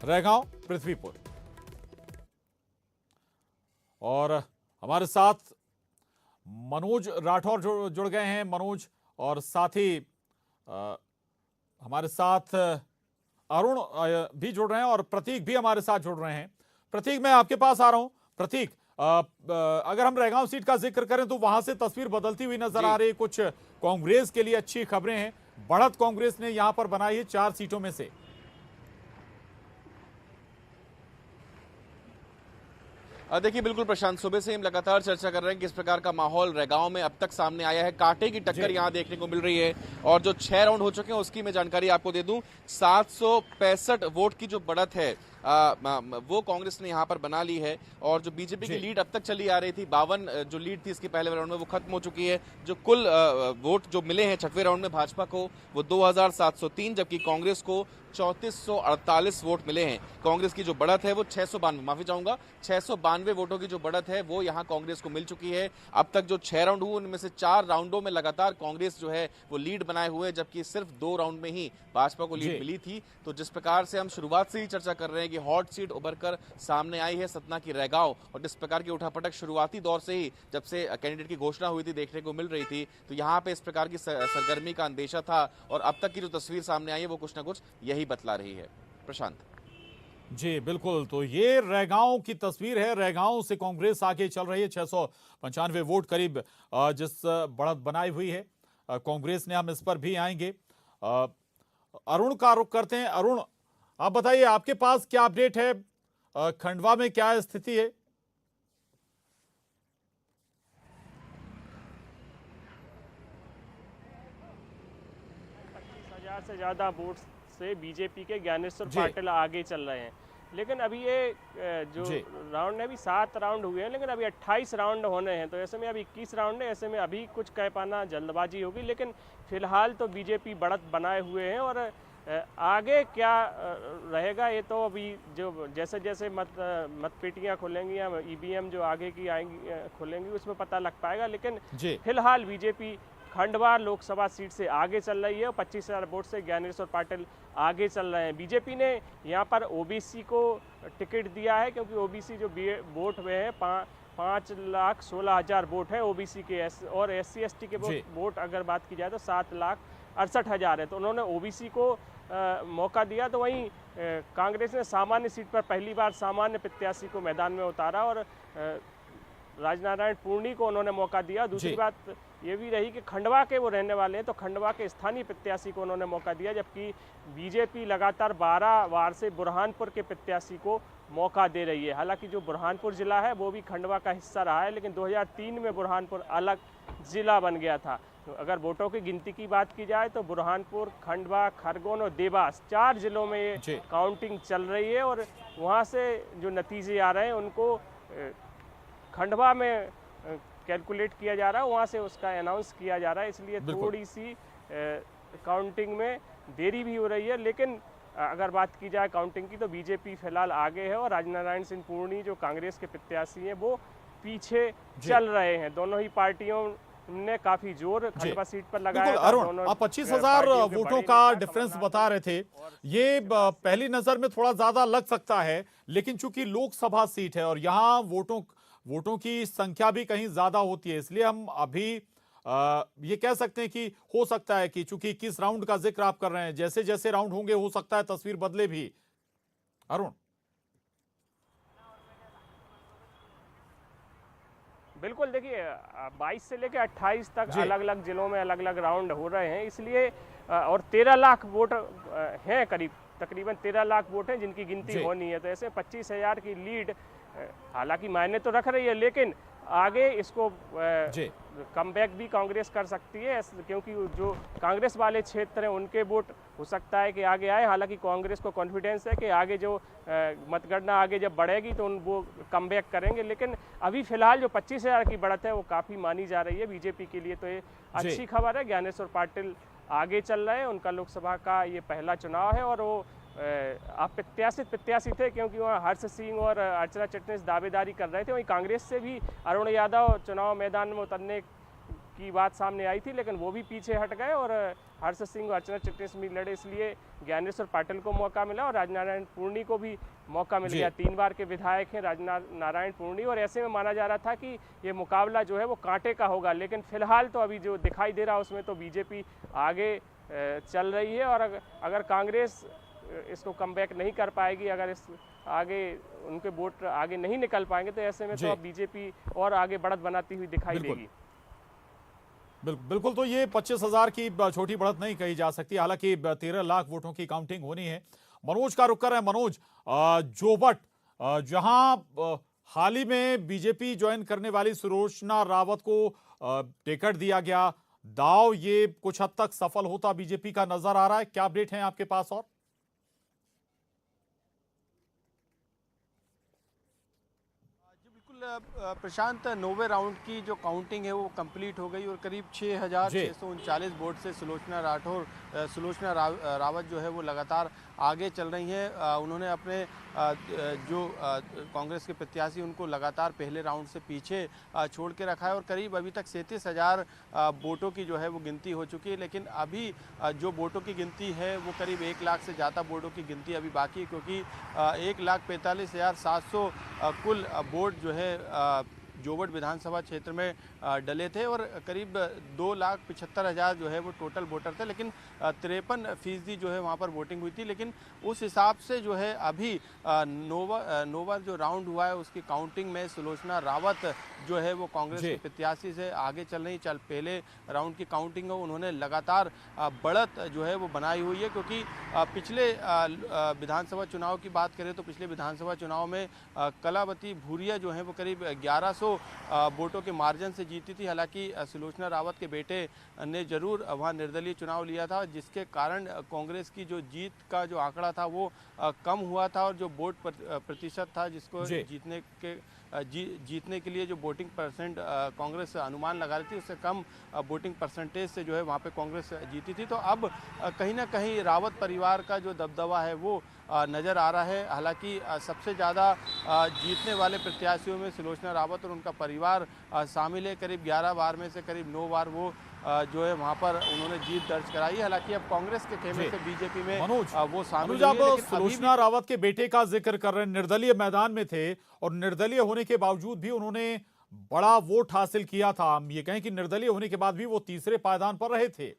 रैगांव, पृथ्वीपुर। और हमारे साथ मनोज राठौर जुड़ गए हैं। मनोज, और साथ ही हमारे साथ अरुण भी जुड़ रहे हैं और प्रतीक भी हमारे साथ जुड़ रहे हैं। प्रतीक, मैं आपके पास आ रहा हूं। प्रतीक, अगर हम रैगांव सीट का जिक्र करें तो वहां से तस्वीर बदलती हुई नजर आ रही है। कुछ कांग्रेस के लिए अच्छी खबरें हैं। बढ़त कांग्रेस ने यहां पर बनाई है 4 सीटों में से। देखिए, बिल्कुल प्रशांत, सुबह से हम लगातार चर्चा कर रहे हैं कि इस प्रकार का माहौल रैगांव में अब तक सामने आया है। कांटे की टक्कर यहां देखने को मिल रही है और जो 6 राउंड हो चुके हैं उसकी मैं जानकारी आपको दे दूं। 765 वोट की जो बढ़त है वो कांग्रेस ने यहां पर बना ली है। और जो बीजेपी की लीड अब तक चली आ रही थी, 52 जो लीड थी इसके पहले राउंड में, वो खत्म हो चुकी है। जो कुल वोट जो मिले हैं छठवें राउंड में भाजपा को, वो 2703, जबकि कांग्रेस को 3448 वोट मिले हैं। कांग्रेस की जो बढ़त है वो 692 वोटों की जो बढ़त है वो यहां कांग्रेस को मिल चुकी है। अब तक जो 6 राउंड हुए उनमें से 4 राउंडों में लगातार कांग्रेस जो है वो लीड बनाए हुए है, जबकि सिर्फ 2 राउंड में ही भाजपा को लीड मिली थी। तो जिस प्रकार से हम शुरुआत से ही चर्चा कर रहे हैं कि हॉट सीट उभर कर सामने आई है सतना की रैगांव, और जिस प्रकार की उठापटक शुरुआती दौर से ही जब से कैंडिडेट की घोषणा हुई थी देखने को मिल रही थी, तो यहाँ पे इस प्रकार की सरगर्मी का अंदेशा था। और अब तक की जो तस्वीर सामने आई है वो कुछ ना कुछ यही बतला रही है। प्रशांत जी बिल्कुल, तो ये रैगांव की तस्वीर है। रैगांव से कांग्रेस आगे चल रही है, 695 वोट करीब जिस बढ़त बनाई हुई है कांग्रेस ने। हम इस पर भी आएंगे। अरुण का रुख करते हैं। अरुण, आप बताइए, आपके पास क्या अपडेट है? खंडवा में क्या स्थिति है? 25,000 से ज्यादा वोट से बीजेपी के ज्ञानेश्वर पाटिल आगे चल रहे हैं। लेकिन अभी ये जो राउंड है, अभी 7 राउंड हुए हैं, लेकिन अभी 28 राउंड होने हैं। तो ऐसे में अभी 21 राउंड है, ऐसे में अभी कुछ कह पाना जल्दबाजी होगी। लेकिन फिलहाल तो बीजेपी बढ़त बनाए हुए हैं। और आगे क्या रहेगा ये तो अभी जो जैसे जैसे मतपेटियाँ खुलेंगी या ईवीएम जो आगे की आएंगी खुलेंगी उसमें पता लग पाएगा। लेकिन फिलहाल बीजेपी खंडवा लोकसभा सीट से आगे चल रही है और 25,000 वोट से ज्ञानेश्वर पाटिल आगे चल रहे हैं। बीजेपी ने यहाँ पर ओबीसी को टिकट दिया है, क्योंकि ओबीसी जो वोट हुए हैं 5,16,000 वोट है ओबीसी के, और SC ST के वोट अगर बात की जाए तो 7,68,000 है। तो उन्होंने ओबीसी को मौका दिया। तो वहीं कांग्रेस ने सामान्य सीट पर पहली बार सामान्य प्रत्याशी को मैदान में उतारा और राजनारायण पूर्णी को उन्होंने मौका दिया। दूसरी बात ये भी रही कि खंडवा के वो रहने वाले हैं, तो खंडवा के स्थानीय प्रत्याशी को उन्होंने मौका दिया। जबकि बीजेपी लगातार 12 बार से बुरहानपुर के प्रत्याशी को मौका दे रही है। हालांकि जो बुरहानपुर जिला है वो भी खंडवा का हिस्सा रहा है, लेकिन 2003 में बुरहानपुर अलग जिला बन गया था। तो अगर वोटों की गिनती की बात की जाए तो बुरहानपुर, खंडवा, खरगोन और देवास 4 जिलों में ये काउंटिंग चल रही है। और वहाँ से जो नतीजे आ रहे हैं उनको खंडवा में कैलकुलेट किया जा रहा है, वहाँ से उसका अनाउंस किया जा रहा है। इसलिए थोड़ी सी काउंटिंग में देरी भी हो रही है। लेकिन अगर बात की जाए काउंटिंग की तो बीजेपी फिलहाल आगे है और राजनारायण सिंह पूर्णी जो कांग्रेस के प्रत्याशी हैं वो पीछे चल रहे हैं। दोनों ही पार्टियों ने काफी जोर खंडवा सीट पर लगाया। अरुण, आप 25,000 वोटों का डिफरेंस बता रहे थे। ये पहली नजर में थोड़ा ज्यादा लग सकता है, लेकिन चूंकि लोकसभा सीट है और यहाँ वोटों की संख्या भी कहीं ज्यादा होती है, इसलिए हम अभी ये कह सकते हैं कि हो सकता है कि चूंकि 21 राउंड का जिक्र आप कर रहे हैं, जैसे जैसे राउंड होंगे हो सकता है तस्वीर बदले भी। अरुण, बिल्कुल, देखिए 22 से लेकर 28 तक अलग अलग जिलों में अलग अलग राउंड हो रहे हैं। इसलिए और 13 लाख वोट हैं, तकरीबन 13 लाख वोट हैं जिनकी गिनती होनी है। तो ऐसे 25,000 की लीड हालांकि मायने तो रख रही है, लेकिन आगे इसको कमबैक भी कांग्रेस कर सकती है, क्योंकि जो कांग्रेस वाले क्षेत्र हैं उनके वोट हो सकता है कि आगे आए। हालांकि कांग्रेस को कॉन्फिडेंस है कि आगे जो मतगणना आगे जब बढ़ेगी तो वो कमबैक करेंगे। लेकिन अभी फिलहाल जो 25,000 की बढ़त है वो काफ़ी मानी जा रही है बीजेपी के लिए। तो ये अच्छी खबर है। ज्ञानेश्वर पाटिल आगे चल रहे हैं, उनका लोकसभा का ये पहला चुनाव है और वो प्रत्याशी थे, क्योंकि वहाँ हर्ष सिंह और अर्चना चिटनिस दावेदारी कर रहे थे। वहीं कांग्रेस से भी अरुण यादव चुनाव मैदान में उतरने की बात सामने आई थी, लेकिन वो भी पीछे हट गए और हर्ष सिंह और अर्चना चिटनिस लड़े, इसलिए ज्ञानेश्वर पाटिल को मौका मिला और राजनारायण पूर्णी को भी मौका मिल गया। 3 बार के विधायक हैं राजनारायण पूर्णी, और ऐसे में माना जा रहा था कि ये मुकाबला जो है वो कांटे का होगा, लेकिन फिलहाल तो अभी जो दिखाई दे रहा है उसमें तो बीजेपी आगे चल रही है। और अगर कांग्रेस इसको कमबैक नहीं कर पाएगी, अगर इस आगे उनके वोट आगे नहीं निकल पाएंगे, तो ऐसे में तो अब बीजेपी और आगे बढ़त बनाती हुई दिखाई देगी। बिल्कुल, तो ये 25,000 की छोटी बढ़त नहीं कही जा सकती, हालांकि 13 लाख वोटों की काउंटिंग होनी है। मनोज का रुख कर रहे हैं। मनोज, जोबट जहां हाल ही में बीजेपी ज्वाइन करने वाली सुलोचना रावत को टिकट दिया गया, दाव ये कुछ हद तक सफल होता बीजेपी का नजर आ रहा है, क्या अपडेट है आपके पास? और प्रशांत, 9वें राउंड की जो काउंटिंग है वो कंप्लीट हो गई और करीब 6,639 वोट से सुलोचना रावत जो है वो लगातार आगे चल रही हैं। उन्होंने अपने जो कांग्रेस के प्रत्याशी उनको लगातार पहले राउंड से पीछे छोड़ के रखा है और करीब अभी तक 37,000 वोटों की जो है वो गिनती हो चुकी है। लेकिन अभी जो वोटों की गिनती है वो करीब 1 लाख से ज़्यादा वोटों की गिनती अभी बाकी है, क्योंकि 1,45,700 कुल वोट जो है जोबट विधानसभा क्षेत्र में डले थे और करीब 2,75,000 जो है वो टोटल वोटर थे, लेकिन 53% जो है वहाँ पर वोटिंग हुई थी। लेकिन उस हिसाब से जो है अभी नोवा जो राउंड हुआ है उसकी काउंटिंग में सुलोचना रावत जो है वो कांग्रेस के प्रत्याशी से आगे चल रही। पहले राउंड की काउंटिंग में उन्होंने लगातार बढ़त जो है वो बनाई हुई है, क्योंकि पिछले विधानसभा चुनाव की बात करें तो पिछले विधानसभा चुनाव में कलावती भूरिया जो है वो करीब 1100 वोटों के मार्जिन से जीती थी। हालांकि सुलोचना रावत के बेटे ने जरूर वहां निर्दलीय चुनाव लिया था, जिसके कारण कांग्रेस की जो जीत का जो आंकड़ा था वो कम हुआ था और जो वोट प्रतिशत था जिसको जीतने के लिए जो वोटिंग परसेंट कांग्रेस अनुमान लगा रही थी उससे कम वोटिंग परसेंटेज से जो है वहाँ पे कांग्रेस जीती थी। तो अब कहीं ना कहीं रावत परिवार का जो दबदबा है वो नज़र आ रहा है। हालांकि सबसे ज़्यादा जीतने वाले प्रत्याशियों में सुलोचना रावत और उनका परिवार शामिल है। करीब 11 बार में से करीब 9 बार वो जो है वहाँ पर उन्होंने जीत दर्ज कराई है। हालांकि अब कांग्रेस के खेमे से बीजेपी में वो शामिल हुई है। सुलोचना रावत के बेटे का जिक्र कर रहे हैं, निर्दलीय मैदान में थे और निर्दलीय होने के बावजूद भी उन्होंने बड़ा वोट हासिल किया था। हम ये कहें कि निर्दलीय होने के बाद भी वो तीसरे पायदान पर रहे थे।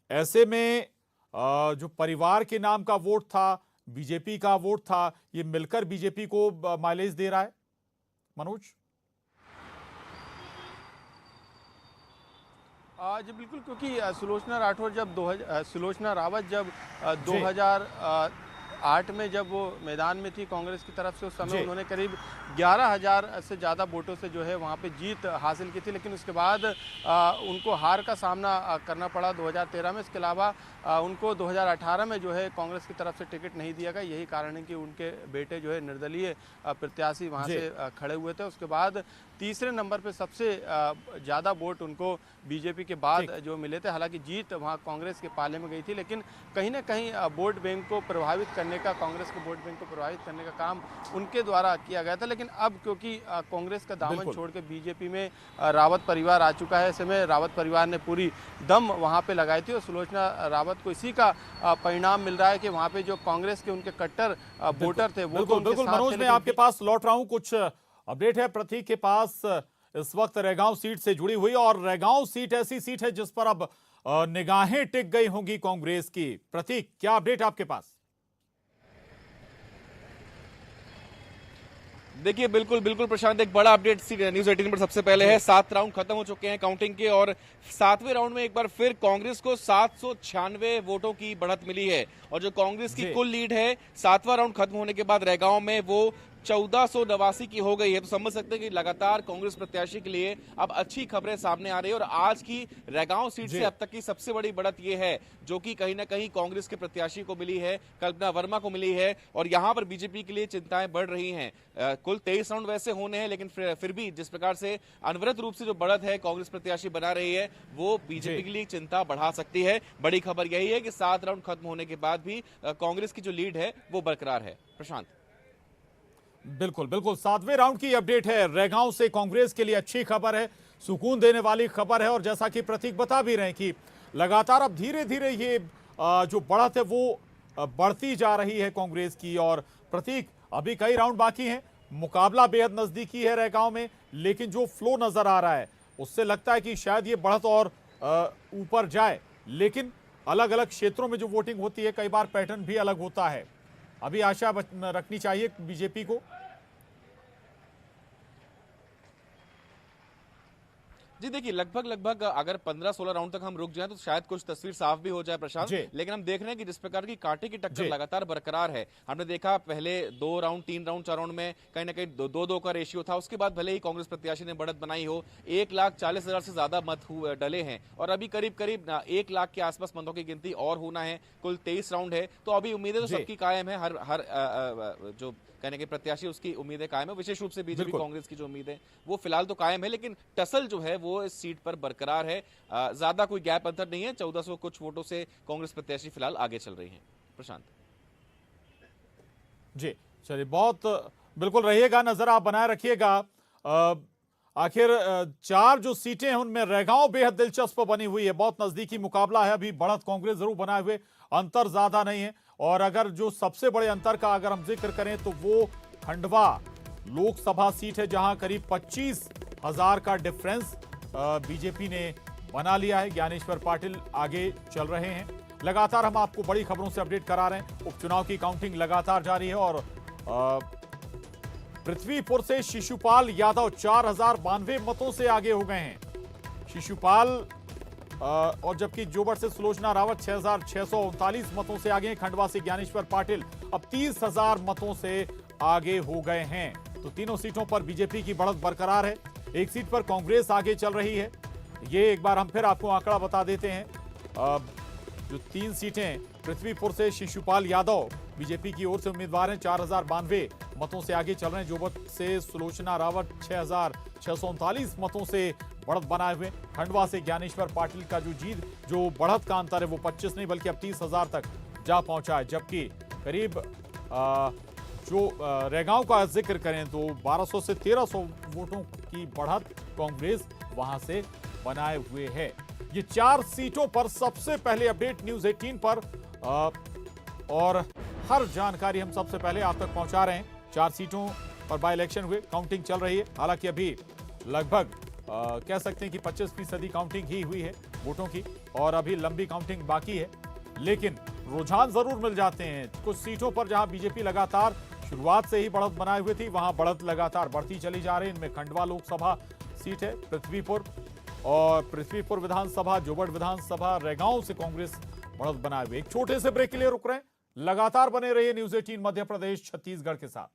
ऐसे में जो परिवार के नाम का वोट था, बीजेपी का वोट था, ये मिलकर बीजेपी को माइलेज दे रहा है। मनोज जी बिल्कुल, क्योंकि सुलोचना रावत जब 2008 में जब वो मैदान में थी कांग्रेस की तरफ से, उस समय उन्होंने करीब 11,000 से ज़्यादा वोटों से जो है वहाँ पे जीत हासिल की थी। लेकिन उसके बाद उनको हार का सामना करना पड़ा 2013 में। इसके अलावा उनको 2018 में जो है कांग्रेस की तरफ से टिकट नहीं दिया गया। यही कारण है कि उनके बेटे जो है निर्दलीय प्रत्याशी वहाँ से खड़े हुए थे। उसके बाद तीसरे नंबर पे सबसे ज़्यादा वोट उनको बीजेपी के बाद जो मिले थे। हालांकि जीत वहाँ कांग्रेस के पाले में गई थी, लेकिन कहीं ना कहीं वोट बैंक को प्रभावित करने का, कांग्रेस के वोट बैंक को प्रभावित करने का काम उनके द्वारा किया गया था। लेकिन अब क्योंकि कांग्रेस का दामन छोड़ के बीजेपी में रावत परिवार आ चुका है, ऐसे में रावत परिवार ने पूरी दम वहाँ पे लगाई थी और सुलोचना रावत को इसी का परिणाम मिल रहा है कि वहाँ पे जो कांग्रेस के उनके कट्टर वोटर थे वो बिल्कुल। मनोज, मैं आपके पास लौट रहा हूँ, कुछ अपडेट है प्रतीक के पास इस वक्त रैगांव सीट से जुड़ी हुई, और रैगांव सीट ऐसी सीट है जिस पर अब निगाहें टिक गई होंगी कांग्रेस की। प्रतीक, क्या अपडेट आपके पास? देखिए बिल्कुल प्रशांत, एक बड़ा अपडेट न्यूज़ 18 पर सबसे पहले है। 7 राउंड खत्म हो चुके हैं काउंटिंग के और 7वें राउंड में एक बार फिर कांग्रेस को 796 वोटों की बढ़त मिली है और जो कांग्रेस की कुल लीड है 7वां राउंड खत्म होने के बाद रैगांव में वो 1489 की हो गई है। तो समझ सकते हैं कि लगातार कांग्रेस प्रत्याशी के लिए अब अच्छी खबरें सामने आ रही है और आज की रैगांव सीट से अब तक की सबसे बड़ी बढ़त यह है जो कि कहीं ना कहीं कांग्रेस के प्रत्याशी को मिली है, कल्पना वर्मा को मिली है और यहां पर बीजेपी के लिए चिंताएं बढ़ रही हैं। कुल 23 राउंड वैसे होने हैं, लेकिन फिर भी जिस प्रकार से अनवरत रूप से जो बढ़त है कांग्रेस प्रत्याशी बना रही है वो बीजेपी के लिए चिंता बढ़ा सकती है। बड़ी खबर यही है कि 7 राउंड खत्म होने के बाद भी कांग्रेस की जो लीड है वो बरकरार है। प्रशांत, बिल्कुल 7वें राउंड की अपडेट है। रैगांव से कांग्रेस के लिए अच्छी खबर है। सुकून देने वाली खबर है। और जैसा कि प्रतीक बता भी रहे हैं कि लगातार अब धीरे धीरे ये जो बढ़त है वो बढ़ती जा रही है कांग्रेस की। और प्रतीक, अभी कई राउंड बाकी हैं, मुकाबला बेहद नजदीकी है रैगांव में, लेकिन जो फ्लो नजर आ रहा है उससे लगता है कि शायद ये बढ़त और ऊपर जाए। लेकिन अलग अलग क्षेत्रों में जो वोटिंग होती है कई बार पैटर्न भी अलग होता है। अभी आशा रखनी चाहिए बीजेपी को। जी देखिए, लगभग अगर 15-16 राउंड तक हम रुक जाएं तो शायद कुछ तस्वीर साफ भी हो जाए प्रशांत। लेकिन हम देख रहे हैं कि जिस प्रकार की कांटे की टक्कर लगातार बरकरार है। हमने देखा पहले 2 राउंड 3 राउंड 4 राउंड में कहीं ना कहीं 2-2 का रेशियो था। उसके बाद भले ही कांग्रेस प्रत्याशी ने बढ़त बनाई हो, 1,40,000 से ज्यादा मत डले हैं और अभी करीब 1 लाख के आसपास मतों की गिनती और होना है। कुल 23 राउंड है, तो अभी उम्मीदें तो सबकी कायम है। हर जो कहने के प्रत्याशी उसकी उम्मीदें कायम है। विशेष रूप से बीजेपी कांग्रेस की जो उम्मीद है वो फिलहाल तो कायम है, लेकिन टसल जो है वो इस सीट पर बरकरार है। ज्यादा कोई गैप अंतर नहीं है। 1400 कुछ वोटों से कांग्रेस प्रत्याशी फिलहाल आगे चल रही हैं। प्रशांत जी चलिए, बहुत बिल्कुल रहिएगा, नजर आप बनाए रखिएगा। आखिर 4 जो सीटें हैं उनमें रैगांव बेहद दिलचस्प बनी हुई है। बहुत नजदीकी मुकाबला है। अभी बढ़त कांग्रेस जरूर बनाए हुए, अंतर ज्यादा नहीं है। और अगर जो सबसे बड़े अंतर का अगर हम जिक्र करें तो वो खंडवा लोकसभा सीट है, जहां करीब 25,000 का डिफरेंस बीजेपी ने बना लिया है। ज्ञानेश्वर पाटिल आगे चल रहे हैं। लगातार हम आपको बड़ी खबरों से अपडेट करा रहे हैं। उपचुनाव की काउंटिंग लगातार जारी है और पृथ्वीपुर से शिशुपाल यादव 4,092 मतों से आगे हो गए हैं। शिशुपाल और जबकि जोबट से सुलोचना रावत 6,639 मतों से आगे हैं। खंडवा से ज्ञानेश्वर पाटिल अब 30,000 मतों से आगे हो गए हैं। तो तीनों सीटों पर बीजेपी की बढ़त बरकरार है। एक सीट पर कांग्रेस आगे चल रही है। ये एक बार हम फिर आपको आंकड़ा बता देते हैं। जो 3 सीटें पृथ्वीपुर से शिशुपाल यादव बीजेपी की ओर से उम्मीदवार हैं, 4,092 मतों से आगे चल रहे हैं। जोबट से सुलोचना रावत 6,639 मतों से बढ़त बनाए हुए। खंडवा से ज्ञानेश्वर पाटिल का जो बढ़त का अंतर है वो 25 नहीं बल्कि अब 30,000 तक जा पहुंचा है। जबकि करीब जो रैगांव का जिक्र करें तो 1200 से 1300 वोटों की बढ़त कांग्रेस वहां से बनाए हुए है। ये 4 सीटों पर सबसे पहले अपडेट न्यूज़ 18 पर और हर जानकारी हम सबसे पहले आप तक पहुंचा रहे हैं। 4 सीटों पर बाय इलेक्शन हुए, काउंटिंग चल रही है। हालांकि अभी लगभग कह सकते हैं कि 25% काउंटिंग ही हुई है वोटों की और अभी लंबी काउंटिंग बाकी है। लेकिन रुझान जरूर मिल जाते हैं। कुछ सीटों पर जहां बीजेपी लगातार शुरुआत से ही बढ़त बनाए हुए थी, वहां बढ़त लगातार बढ़ती चली जा रही है। इनमें खंडवा लोकसभा सीट है, पृथ्वीपुर विधानसभा, जोबट विधानसभा, रैगांव से कांग्रेस बढ़त बनाए हुए। एक छोटे से ब्रेक के लिए रुक रहे हैं। लगातार बने रहिए न्यूज़ 18 मध्य प्रदेश छत्तीसगढ़ के साथ।